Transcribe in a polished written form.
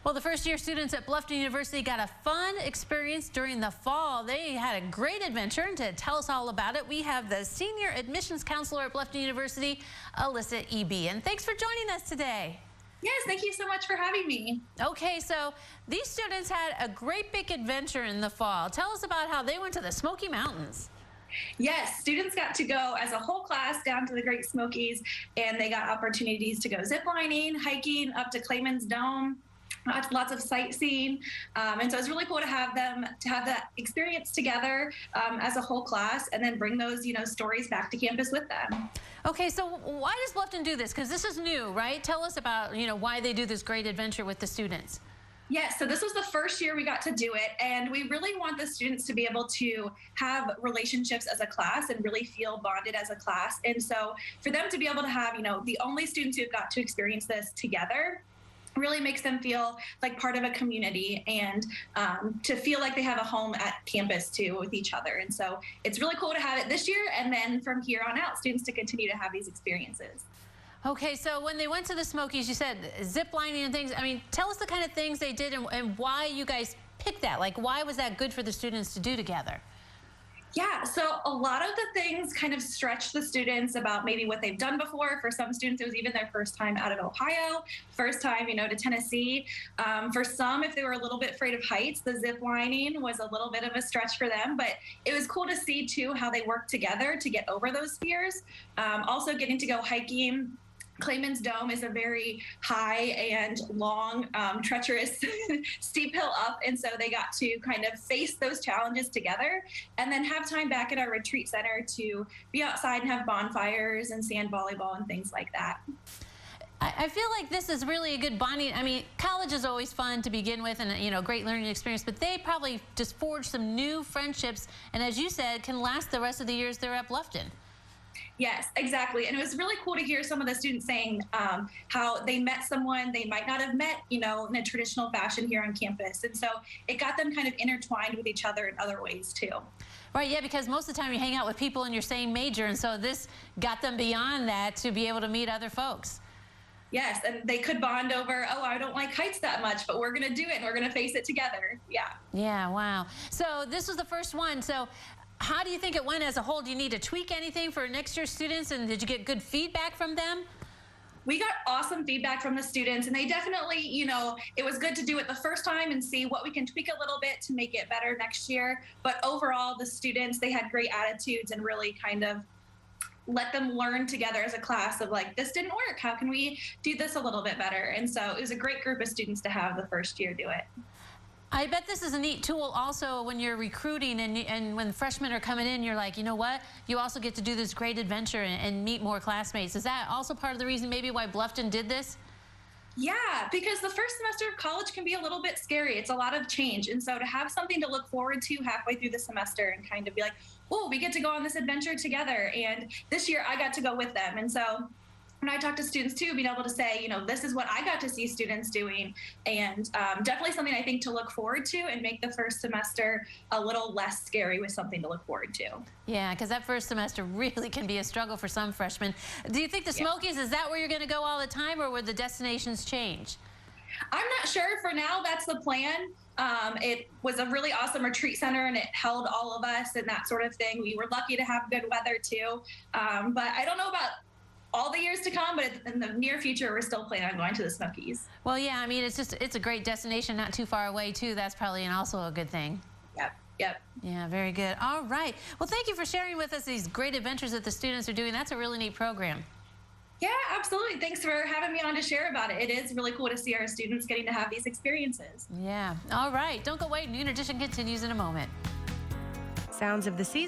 Well, the first-year students at Bluffton University got a fun experience during the fall. They had a great adventure, and to tell us all about it, we have the senior admissions counselor at Bluffton University, Alyssa E.B. And thanks for joining us today. Yes, thank you so much for having me. Okay, so these students had a great big adventure in the fall. Tell us about how they went to the Smoky Mountains. Yes, students got to go as a whole class down to the Great Smokies, and they got opportunities to go ziplining, hiking up to Clayman's Dome. Lots of sightseeing, and so it's really cool to have them have that experience together as a whole class, and then bring those stories back to campus with them. Okay, so why does Bluffton do this? Because this is new, right? Tell us about why they do this great adventure with the students. Yes, so this was the first year we got to do it, and we really want the students to be able to have relationships as a class and really feel bonded as a class. And so for them to be able to have, the only students who have got to experience this together really makes them feel like part of a community, and to feel like they have a home at campus too with each other. And so it's really cool to have it this year, and then from here on out, students to continue to have these experiences. Okay, so when they went to the Smokies, you said zip lining and things. I mean, tell us the kind of things they did and why you guys picked that. Like, why was that good for the students to do together? Yeah, so a lot of the things kind of stretch the students about maybe what they've done before. For some students, it was even their first time out of Ohio, first time, to Tennessee. For some, if they were a little bit afraid of heights, the zip lining was a little bit of a stretch for them, but it was cool to see too how they worked together to get over those fears. Also getting to go hiking. Clayman's Dome is a very high and long, treacherous, steep hill up, and so they got to kind of face those challenges together, and then have time back at our retreat center to be outside and have bonfires and sand volleyball and things like that. I feel like this is really a good bonding. I mean, college is always fun to begin with, and great learning experience, but they probably just forged some new friendships, and as you said, can last the rest of the years they're at Bluffton. Yes, exactly. And it was really cool to hear some of the students saying how they met someone they might not have met, in a traditional fashion here on campus. And so it got them kind of intertwined with each other in other ways too. Right, yeah, because most of the time you hang out with people in your same major, and so this got them beyond that to be able to meet other folks. Yes, and they could bond over, oh, I don't like heights that much, but we're going to do it, and we're going to face it together. Yeah. Yeah, wow. So this was the first one. So how do you think it went as a whole? Do you need to tweak anything for next year's students, and did you get good feedback from them? We got awesome feedback from the students, and they definitely, it was good to do it the first time and see what we can tweak a little bit to make it better next year. But overall, the students, they had great attitudes and really kind of let them learn together as a class of like, this didn't work. How can we do this a little bit better? And so it was a great group of students to have the first year do it. I bet this is a neat tool also when you're recruiting and when freshmen are coming in, you're like, you know what? You also get to do this great adventure and meet more classmates. Is that also part of the reason maybe why Bluffton did this? Yeah, because the first semester of college can be a little bit scary. It's a lot of change. And so to have something to look forward to halfway through the semester and kind of be like, oh, we get to go on this adventure together. And this year I got to go with them. And so when I talk to students too, being able to say, this is what I got to see students doing, and definitely something I think to look forward to and make the first semester a little less scary with something to look forward to. Yeah, because that first semester really can be a struggle for some freshmen. Do you think the Smokies, is that where you're going to go all the time, or will the destinations change? I'm not sure. For now, that's the plan. It was a really awesome retreat center, and it held all of us and that sort of thing. We were lucky to have good weather too, but I don't know about all the years to come, but in the near future, we're still planning on going to the Smokies. Well, yeah, I mean, it's a great destination, not too far away, too. That's probably also a good thing. Yep. Yeah, very good. All right. Well, thank you for sharing with us these great adventures that the students are doing. That's a really neat program. Yeah, absolutely. Thanks for having me on to share about it. It is really cool to see our students getting to have these experiences. Yeah. All right. Don't go away. New Edition continues in a moment. Sounds of the season.